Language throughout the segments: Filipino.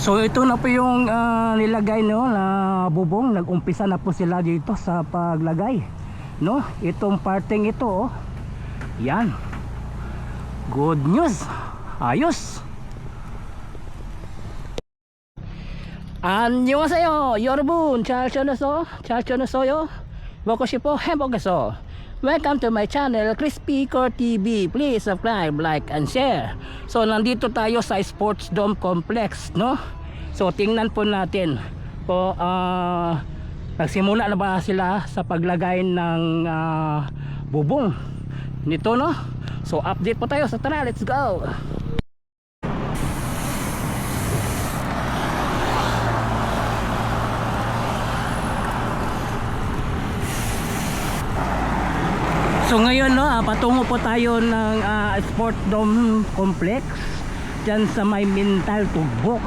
So ito na po yung nilagay no na bubong. Nag-umpisa na po sila dito sa paglagay, no? Itong parting ito, oh. Yan. Good news. Ayos. 안녕하세요 여러분. 잘 지내세요? 먹고 싶어 햄버거서. Welcome to my channel Crispy Core TV. Please subscribe, like and share. So nandito tayo sa Sports Dome Complex, no? So tingnan po natin po nagsimula na ba sila sa paglagay ng bubong nito, no? So update po tayo. So tara, let's go. So ngayon, no, patungo po tayo ng Sport Dome Complex dyan sa may Mintal, Tugbok.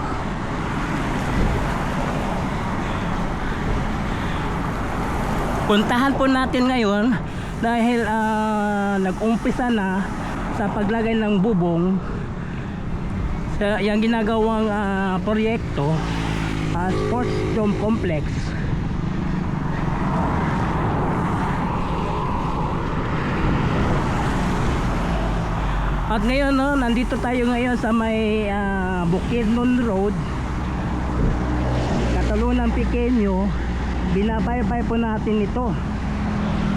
Puntahan po natin ngayon dahil nag-umpisa na sa paglagay ng bubong sa yung ginagawang proyekto, Sports Dome Complex. At ngayon, no, nandito tayo ngayon sa may Bukidnon Road, Catalunan Pequeño. Binabaybay po natin ito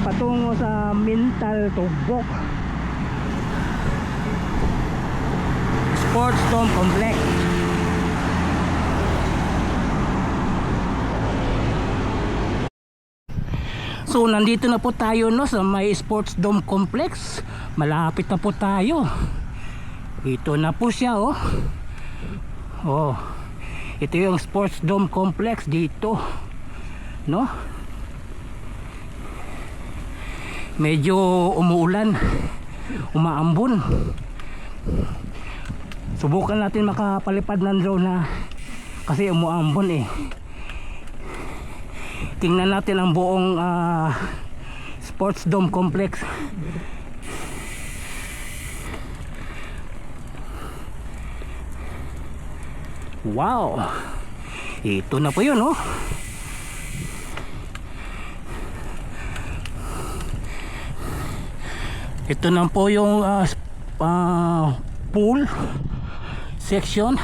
patungo sa Mintal, Tugbok Sports Dome Complex. So nandito na po tayo, no, sa may Sports Dome Complex. Malapit na po tayo. Ito na po siya, oh. Oh. Ito yung Sports Dome Complex dito, no? Medyo umuulan, umaambon. Subukan natin makapalipad ng drone na kasi umuambon eh. Tingnan natin ang buong Sports Dome Complex. Wow, ito na po yun, oh. Ito na po yung pool section,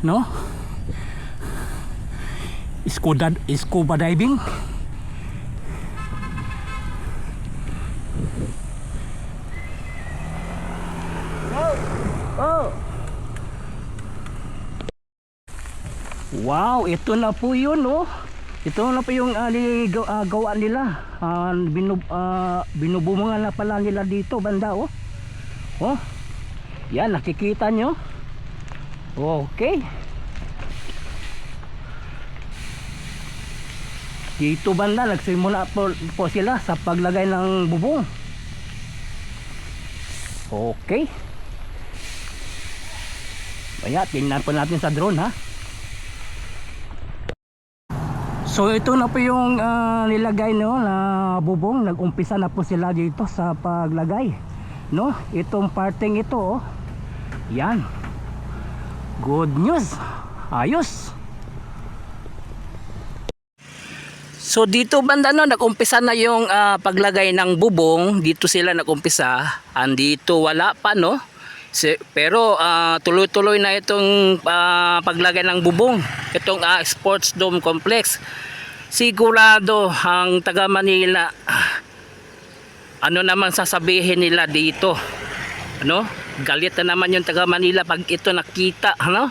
no? Scuba diving. Oh. Wow, ito na po yun, oh. Ito na po yung gawa nila. Binubumungan na pala nila dito banda, oh. Oh. Yan, nakikita nyo. Okay. Dito banda nagsimula po sila sa paglagay ng bubong. Okay. Kaya tingnan po natin sa drone, ha. So ito na po yung nilagay, no, na bubong. Nag-umpisa na po sila dito sa paglagay, no? Itong parting ito, oh. Yan. Good news. Ayos. So dito banda, no, nag-umpisa na yung paglagay ng bubong. Dito sila nag-umpisa. Andito wala pa, no? Pero tuloy-tuloy na itong paglagay ng bubong. Itong Sports Dome Complex. Sigurado ang taga Manila, ano naman sasabihin nila dito, ano? Galit na naman yung taga Manila pag ito nakita, ano?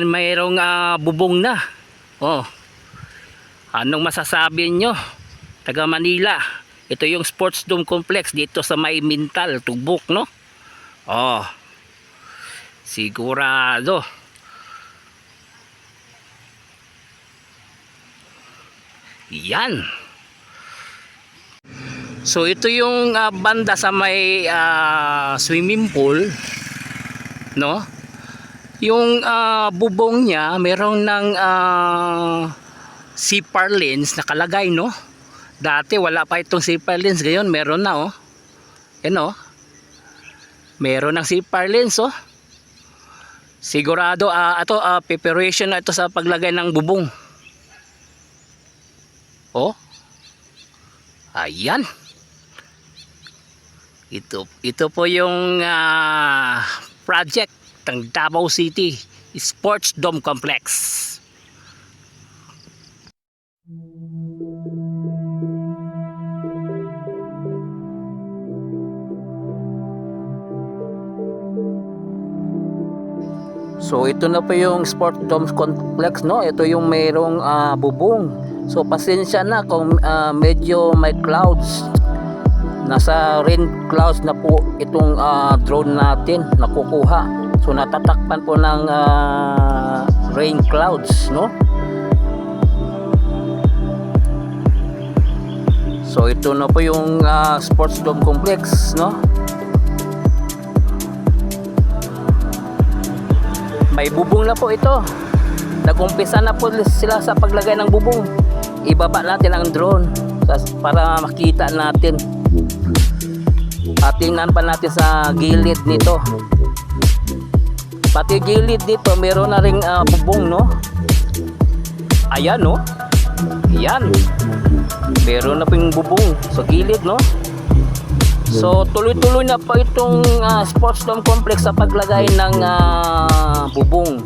Mayroong bubong na. Oh. Anong masasabi nyo, taga Manila? Ito yung Sports Dome Complex dito sa may Mintal, Tugbok, no? Oh, sigurado. Yan. So ito yung banda sa may swimming pool, no? Yung bubong niya merong ng CPAR lens nakalagay, no? Dati wala pa itong CPAR lens, ngayon meron na, oh. Yan, oh. Meron ng CPAR lens, oh. Sigurado ito preparation na ito sa paglagay ng bubong. Oh. Ayan. Ito po yung project ng Davao City Sports Dome Complex. So ito na po yung Sport Dome Complex, no? Ito yung mayroong bubong. So pasensya na kung medyo may clouds. Nasa rain clouds na po itong drone natin nakukuha. So natatakpan po ng rain clouds, no? So ito na po yung Sports Dome Complex, no? May bubong na po ito. Nag-umpisa na po sila sa paglagay ng bubong. Ibaba natin ang drone para makita natin. At tingnan pa natin sa gilid nito. Pati gilid dito meron na ring bubong, no? Ayan, no? Ayan. Meron na pong bubong sa gilid, no? So tuloy-tuloy na po itong Sports Dome Complex sa paglagay ng bubong.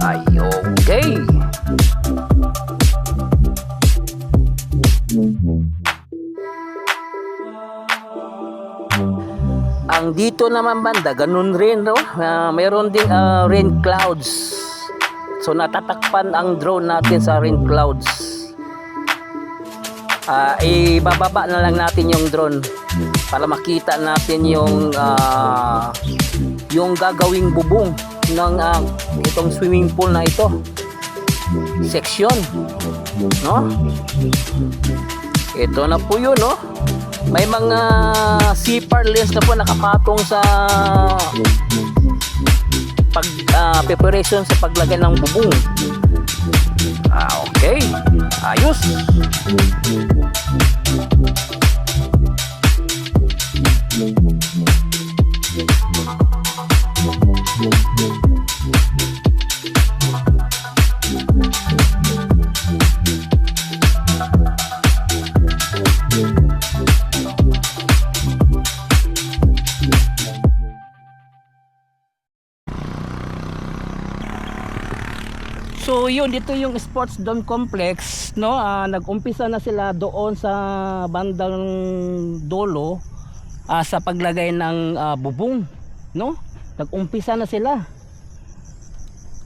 Ay, okay. Ang dito naman banda, ganun rin, no? Mayroon ding rain clouds. So natatakpan ang drone natin sa rain clouds. Ibababa na lang natin yung drone para makita natin yung gagawing bubong ng itong swimming pool na ito section, no? Ito na po yun, no? May mga CPAR lens na po nakapatong sa preparation sa paglagay ng bubong. Okay, ayos. So yun, dito yung Sports Dome Complex, no? Nag-umpisa na sila doon sa bandang dolo sa paglagay ng bubong, no? Nag-umpisa na sila.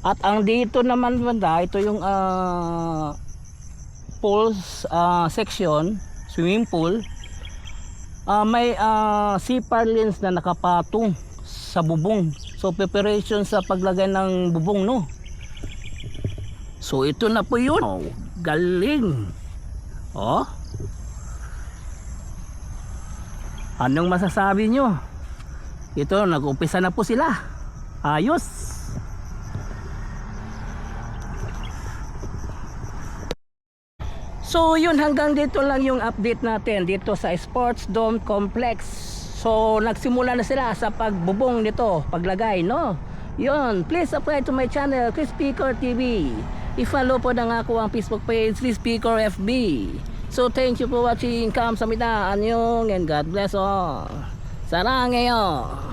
At ang dito naman banda, ito yung pools section, swimming pool. May CPAR lens na nakapatong sa bubong. So preparation sa paglagay ng bubong, no? So ito na po yun. Oh, galing. Oh. Anong masasabi nyo? Ito, nag-umpisa na po sila. Ayos. So yun, hanggang dito lang yung update natin dito sa Sports Dome Complex. So nagsimula na sila sa pagbubong nito, paglagay, no? Yun, please subscribe to my channel, Chris Picker TV. I-follow po na nga ako ang Facebook page, Chris Picker FB. So thank you for watching. Kamsahamnida, anyong, and God bless all. Sarang ngayon.